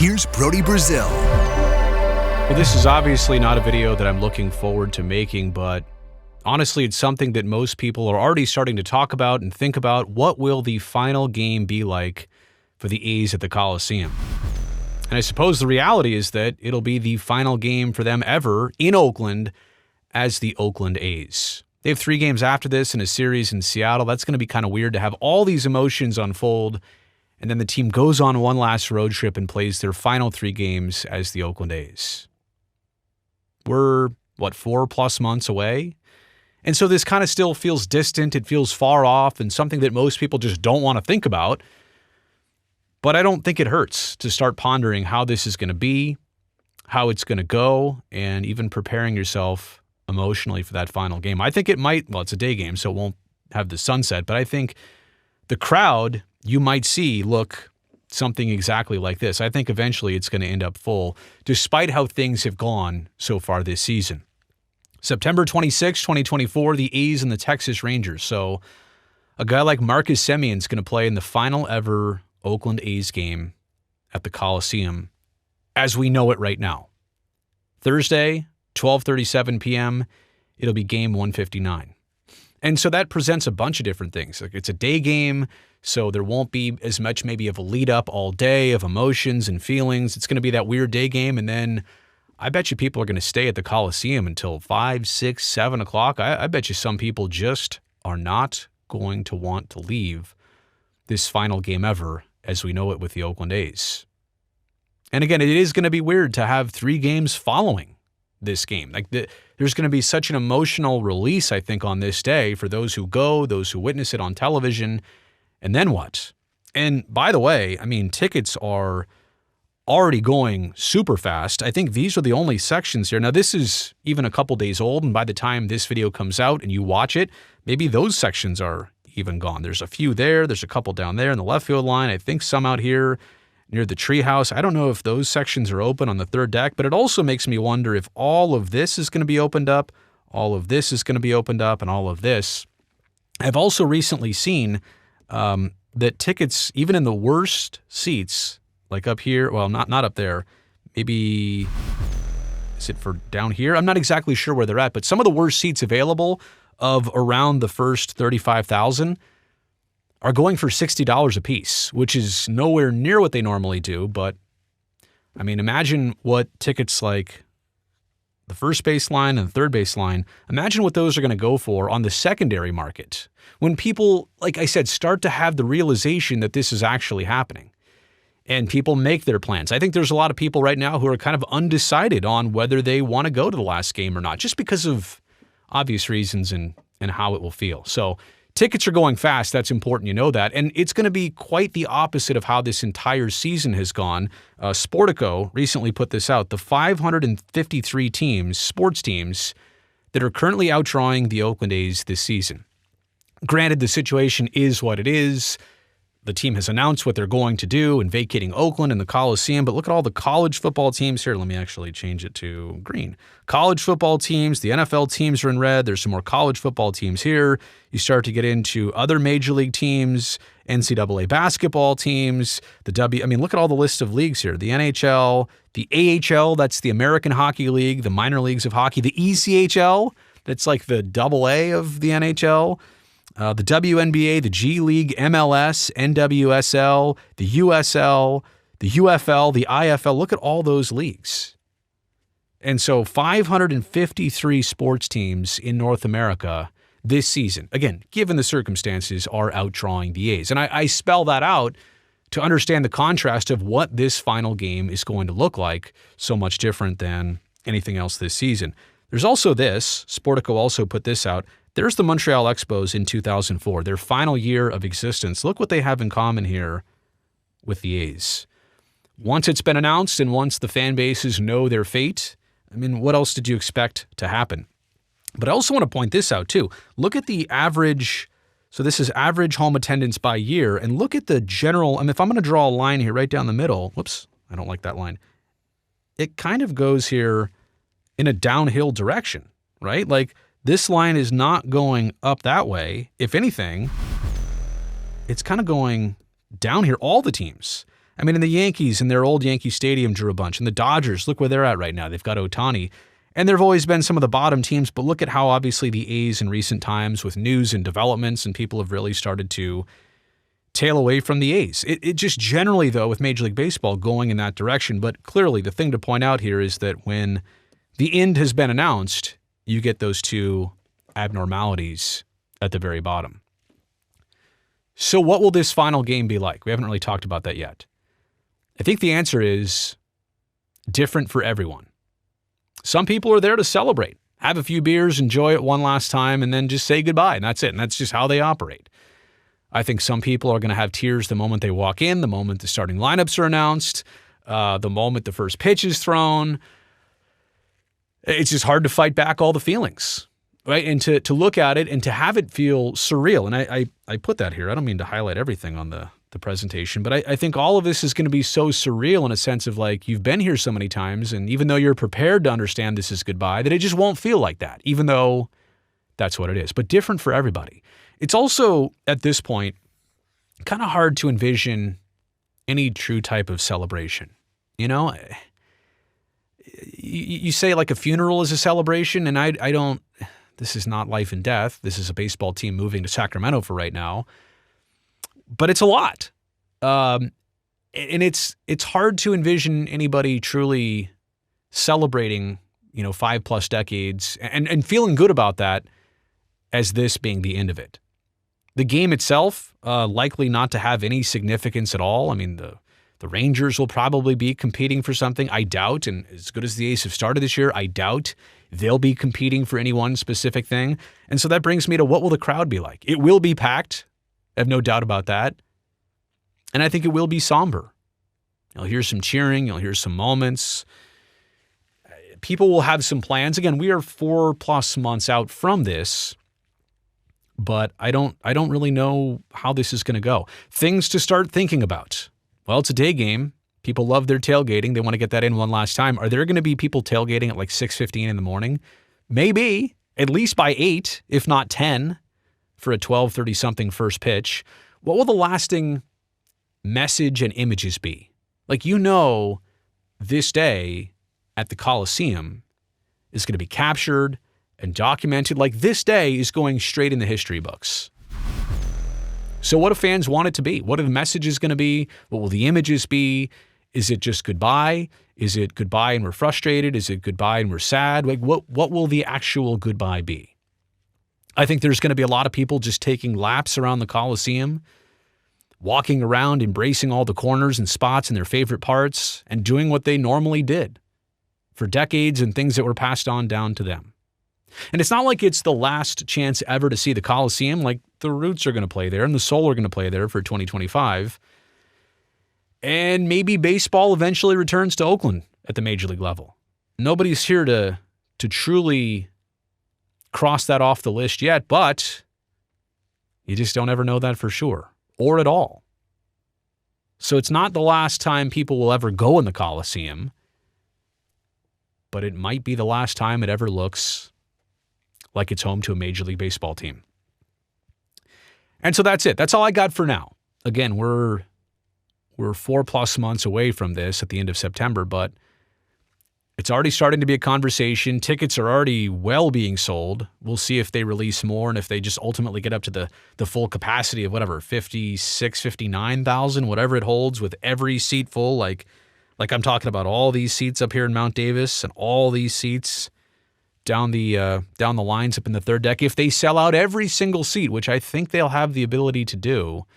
here's Brody Brazil. Well, this is obviously not a video that I'm looking forward to making, but honestly, it's something that most people are already starting to talk about and think about. What will the final game be like for the A's at the Coliseum? And I suppose the reality is that it'll be the final game for them ever in Oakland as the Oakland A's. They have 3 games after this in a series in Seattle. That's going to be kind of weird to have all these emotions unfold, and then the team goes on one last road trip and plays their final 3 games as the Oakland A's. We're, 4+ months away? And so this kind of still feels distant. It feels far off and something that most people just don't want to think about. But I don't think it hurts to start pondering how this is going to be, how it's going to go, and even preparing yourself emotionally for that final game. I think it might, it's a day game, so it won't have the sunset, but I think the crowd you might see look something exactly like this. I think eventually it's going to end up full, despite how things have gone so far this season. September 26, 2024, the A's and the Texas Rangers. So a guy like Marcus Semion's going to play in the final ever Oakland A's game at the Coliseum as we know it right now. Thursday, 12:37 p.m., it'll be game 159. And so that presents a bunch of different things. Like, it's a day game, so there won't be as much maybe of a lead up all day of emotions and feelings. It's going to be that weird day game, and then I bet you people are going to stay at the Coliseum until 5, 6, 7 o'clock. I bet you some people just are not going to want to leave this final game ever as we know it with the Oakland A's. And again, it is going to be weird to have 3 games following this game. There's going to be such an emotional release, I think, on this day for those who go, those who witness it on television, and then what? And by the way, tickets are already going super fast. I think these are the only sections here. Now, this is even a couple days old, and by the time this video comes out and you watch it, maybe those sections are even gone. There's a few there. There's a couple down there in the left field line. I think some out here near the treehouse. I don't know if those sections are open on the third deck, but it also makes me wonder if all of this is going to be opened up, all of this is going to be opened up, and all of this. I've also recently seen that tickets, even in the worst seats, like up here, not up there, maybe, is it for down here? I'm not exactly sure where they're at, but some of the worst seats available of around the first 35,000 are going for $60 a piece, which is nowhere near what they normally do. But imagine what tickets like the first baseline and the third baseline, imagine what those are going to go for on the secondary market when people, like I said, start to have the realization that this is actually happening and people make their plans. I think there's a lot of people right now who are kind of undecided on whether they want to go to the last game or not, just because of obvious reasons and how it will feel. So tickets are going fast. That's important. You know that. And it's going to be quite the opposite of how this entire season has gone. Sportico recently put this out. The 553 sports teams that are currently outdrawing the Oakland A's this season. Granted, the situation is what it is. The team has announced what they're going to do in vacating Oakland and the Coliseum, but look at all the college football teams here. Let me actually change it to green. College football teams, the NFL teams are in red. There's some more college football teams here. You start to get into other major league teams, NCAA basketball teams, look at all the list of leagues here. The NHL, the AHL, that's the American Hockey League, the minor leagues of hockey, the ECHL, that's like the AA of the NHL. The WNBA, the G League, MLS, NWSL, the USL, the UFL, the IFL. Look at all those leagues. And so 553 sports teams in North America this season, again, given the circumstances, are outdrawing the A's. And I spell that out to understand the contrast of what this final game is going to look like, so much different than anything else this season. There's also this, Sportico also put this out. There's the Montreal Expos in 2004, their final year of existence. Look what they have in common here with the A's. Once it's been announced and once the fan bases know their fate, what else did you expect to happen? But I also want to point this out too. Look at the average, so this is average home attendance by year, and look at the general, if I'm going to draw a line here right down the middle, whoops, I don't like that line. It kind of goes here in a downhill direction, right? Like, this line is not going up that way. If anything, it's kind of going down here. All the teams I mean, and the Yankees in their old Yankee Stadium drew a bunch. And the Dodgers, look where they're at right now. They've got Ohtani. And there have always been some of the bottom teams, but look at how obviously the A's in recent times with news and developments, and people have really started to tail away from the A's. It just generally, though, with Major League Baseball going in that direction. But clearly, the thing to point out here is that when the end has been announced, you get those two abnormalities at the very bottom. So what will this final game be like? We haven't really talked about that yet. I think the answer is different for everyone. Some people are there to celebrate, have a few beers, enjoy it one last time, and then just say goodbye, and that's it. And that's just how they operate. I think some people are going to have tears the moment they walk in, the moment the starting lineups are announced, the moment the first pitch is thrown. It's just hard to fight back all the feelings, right? And to look at it and to have it feel surreal. And I put that here. I don't mean to highlight everything on the presentation, but I think all of this is going to be so surreal in a sense of like, you've been here so many times, and even though you're prepared to understand this is goodbye, that it just won't feel like that, even though that's what it is, but different for everybody. It's also, at this point, kind of hard to envision any true type of celebration. You know, you say like a funeral is a celebration, and I don't, this is not life and death. This is a baseball team moving to Sacramento for right now. But it's a lot. And it's hard to envision anybody truly celebrating, 5+ decades and feeling good about that as this being the end of it. The game itself, likely not to have any significance at all. I mean, the Rangers will probably be competing for something. I doubt, and as good as the A's have started this year, I doubt they'll be competing for any one specific thing. And so that brings me to what will the crowd be like? It will be packed. I have no doubt about that. And I think it will be somber. You'll hear some cheering. You'll hear some moments. People will have some plans. Again, we are 4+ months out from this, but I don't really know how this is going to go. Things to start thinking about. Well, it's a day game. People love their tailgating. They want to get that in one last time. Are there going to be people tailgating at like 6:15 in the morning? Maybe, at least by 8, if not 10. For a 12:30 something first pitch. What will the lasting message and images be? Like, this day at the Coliseum is going to be captured and documented. Like, this day is going straight in the history books. So what do fans want it to be? What are the messages going to be? What will the images be? Is it just goodbye? Is it goodbye and we're frustrated? Is it goodbye and we're sad? Like, what will the actual goodbye be? I think there's going to be a lot of people just taking laps around the Coliseum, walking around, embracing all the corners and spots and their favorite parts, and doing what they normally did for decades and things that were passed on down to them. And it's not like it's the last chance ever to see the Coliseum. Like, the Roots are going to play there and the Soul are going to play there for 2025. And maybe baseball eventually returns to Oakland at the Major League level. Nobody's here to truly cross that off the list yet, but you just don't ever know that for sure, or at all. So it's not the last time people will ever go in the Coliseum, but it might be the last time it ever looks like it's home to a Major League Baseball team. And so that's it. That's all I got for now. Again, we're 4+ months away from this at the end of September, but it's already starting to be a conversation. Tickets are already being sold. We'll see if they release more and if they just ultimately get up to the full capacity of whatever, 56, 59,000, whatever it holds, with every seat full. Like I'm talking about all these seats up here in Mount Davis and all these seats down the lines up in the third deck. If they sell out every single seat, which I think they'll have the ability to do,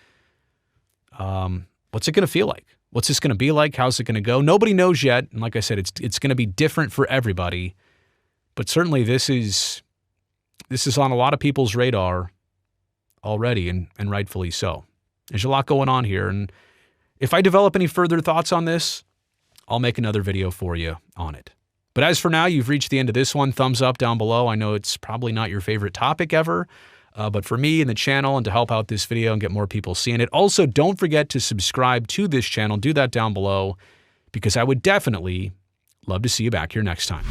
what's it going to feel like? What's this going to be like? How's it going to go? Nobody knows yet. And like I said, it's going to be different for everybody. But certainly this is on a lot of people's radar already, and rightfully so. There's a lot going on here. And if I develop any further thoughts on this, I'll make another video for you on it. But as for now, you've reached the end of this one. Thumbs up down below. I know it's probably not your favorite topic ever. But for me and the channel, and to help out this video and get more people seeing it. Also, don't forget to subscribe to this channel. Do that down below, because I would definitely love to see you back here next time.